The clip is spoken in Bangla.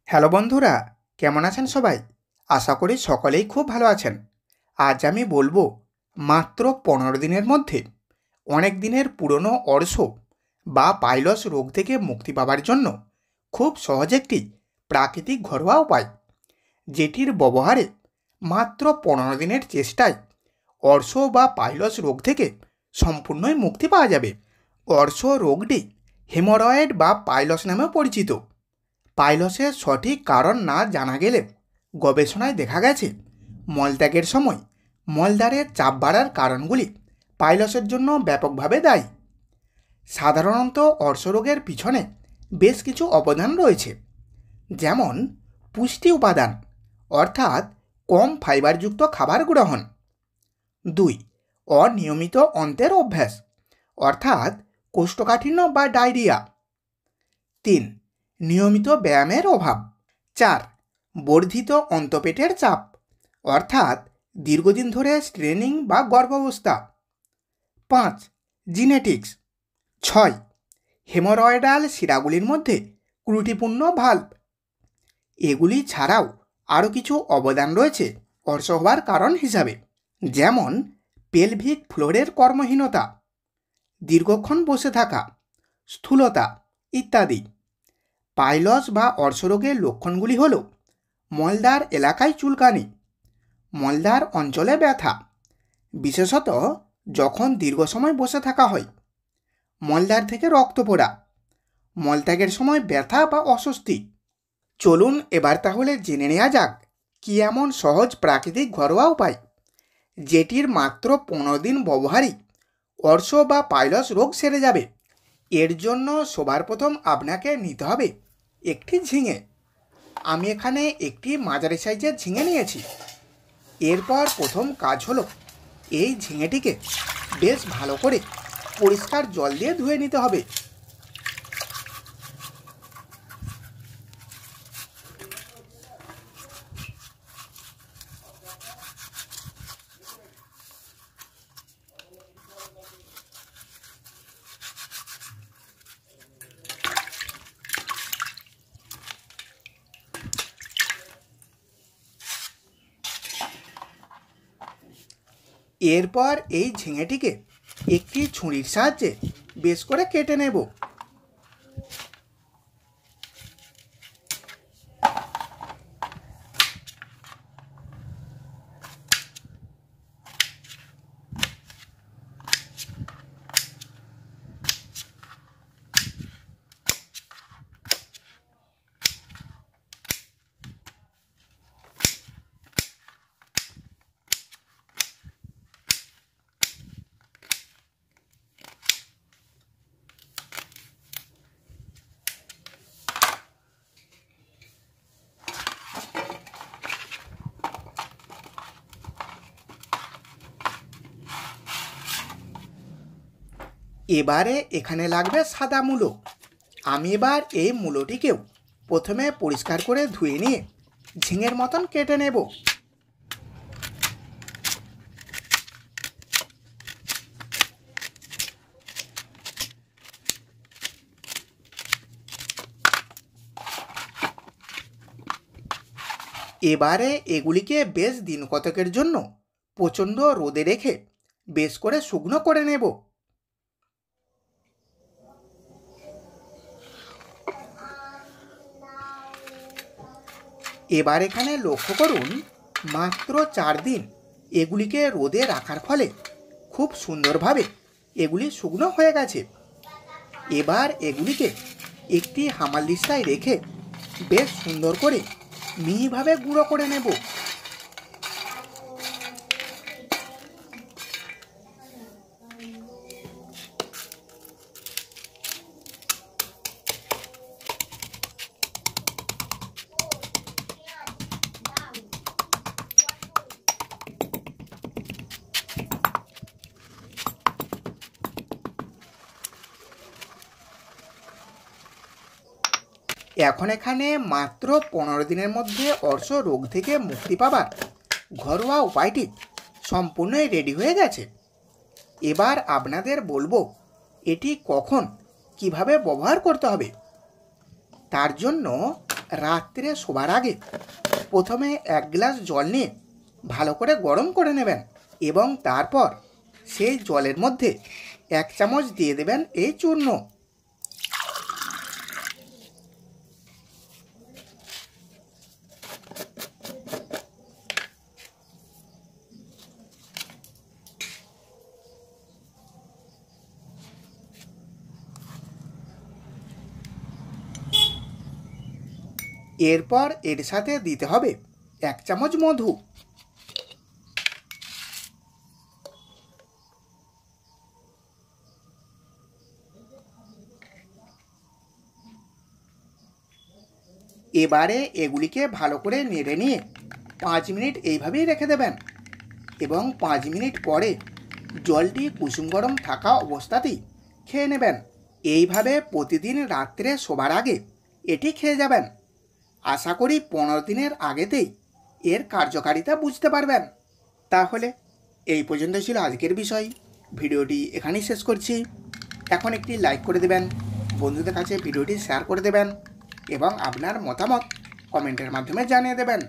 হ্যালো বন্ধুরা, কেমন আছেন সবাই? আশা করি সকলেই খুব ভালো আছেন। আজ আমি বলবো মাত্র 15 দিনের মধ্যে অনেক দিনের পুরনো অর্শ বা পাইলস রোগ থেকে মুক্তি পাওয়ার জন্য খুব সহজ একটি প্রাকৃতিক ঘরোয়া উপায়, যেটির ব্যবহারে মাত্র 15 দিনের চেষ্টায় অর্শ বা পাইলস রোগ থেকে সম্পূর্ণই মুক্তি পাওয়া যাবে। অর্শ রোগটি হেমোরয়েড বা পাইলস নামেও পরিচিত। পাইলসের সঠিক কারণ না জানা গেলে গবেষণায় দেখা গেছে মলত্যাগের সময় মলদ্বারের চাপ বাড়ার কারণগুলি পাইলসের জন্য ব্যাপকভাবে দায়ী। সাধারণত অর্শরোগের পিছনে বেশ কিছু অবদান রয়েছে, যেমন পুষ্টি উপাদান অর্থাৎ কম ফাইবারযুক্ত খাবার গ্রহণ। 2. অনিয়মিত অন্ত্রের অভ্যাস অর্থাৎ কোষ্ঠকাঠিন্য বা ডায়রিয়া। 3. নিয়মিত ব্যায়ামের অভাব। 4. বর্ধিত অন্তঃপেটের চাপ অর্থাৎ দীর্ঘদিন ধরে স্ট্রেনিং বা গর্ভাবস্থা। 5. জিনেটিক্স। 6. হেমোরয়েডাল শিরাগুলির মধ্যে ত্রুটিপূর্ণ ভাল্ব। এগুলি ছাড়াও আরও কিছু অবদান রয়েছে অর্শ হওয়ার কারণ হিসাবে, যেমন পেলভিক ফ্লোরের কর্মহীনতা, দীর্ঘক্ষণ বসে থাকা, স্থূলতা ইত্যাদি। পাইলস বা অর্শরোগের লক্ষণগুলি হল মলদ্বার এলাকায় চুলকানি, মলদ্বার অঞ্চলে ব্যথা, বিশেষত যখন দীর্ঘ সময় বসে থাকা হয়, মলদ্বার থেকে রক্ত পড়া, মলত্যাগের সময় ব্যথা বা অস্বস্তি। চলুন এবার তাহলে জেনে নেওয়া যাক কি এমন সহজ প্রাকৃতিক ঘরোয়া উপায় যেটির মাত্র 15 দিন ব্যবহারই অর্শ বা পাইলস রোগ সেরে যাবে। এর জন্য সবার প্রথম আপনাকে নিতে হবে একটি ঝিঙে। আমি এখানে একটি মাঝারি সাইজের ঝিঙে নিয়েছি। এরপর প্রথম কাজ হলো এই ঝিঙেটিকে বেশ ভালো করে পরিষ্কার জল দিয়ে ধুয়ে নিতে হবে। এরপর এই ঝিঙেটিকে একটি ছুরির সাহায্যে বেশ করে কেটে নেব। এবারে এখানে লাগবে সাদা মূলো। আমি এবার এই মূলোটিকেও প্রথমে পরিষ্কার করে ধুয়ে নিয়ে ঝিঙের মতন কেটে নেব। এবারে এগুলিকে বেশ দিন কতকের জন্য প্রচণ্ড রোদে রেখে বেশ করে শুকনো করে নেব। এবার এখানে লক্ষ্য করুন, মাত্র 4 দিন এগুলিকে রোদে রাখার ফলে খুব সুন্দরভাবে এগুলি শুকনো হয়ে গেছে। এবার এগুলিকে একটি হামালদিস্তায় রেখে বেশ সুন্দর করে মিহিভাবে গুঁড়ো করে নেব। এখন এখানে মাত্র 15 দিনের মধ্যে অর্শ রোগ থেকে মুক্তি পাবার ঘরোয়া উপায়টি সম্পূর্ণই রেডি হয়ে গেছে। এবার আপনাদের বলবো এটি কখন কিভাবে ব্যবহার করতে হবে। তার জন্য রাত্রে শোবার আগে প্রথমে 1 গ্লাস জল নিয়ে ভালো করে গরম করে নেবেন এবং তারপর সেই জলের মধ্যে 1 চামচ দিয়ে দেবেন এই চূর্ণ। এরপর এর সাথে দিতে হবে 1 চামচ মধু। এবারে এগুলিকে ভালো করে নেড়ে নিয়ে 5 মিনিট এইভাবেই রেখে দেবেন এবং 5 মিনিট পরে জলটি কুসুম গরম থাকা অবস্থাতেই খেয়ে নেবেন। এইভাবে প্রতিদিন রাত্রে শোবার আগে এটি খেয়ে যাবেন। আশা করি 15 দিনের আগেতেই এর কার্যকারিতা বুঝতে পারবেন। তাহলে এই পর্যন্ত ছিল আজকের বিষয়। ভিডিওটি এখানেই শেষ করছি। এখন একটি লাইক করে দেবেন, বন্ধুদের কাছে ভিডিওটি শেয়ার করে দেবেন এবং আপনার মতামত কমেন্টের মাধ্যমে জানিয়ে দেবেন।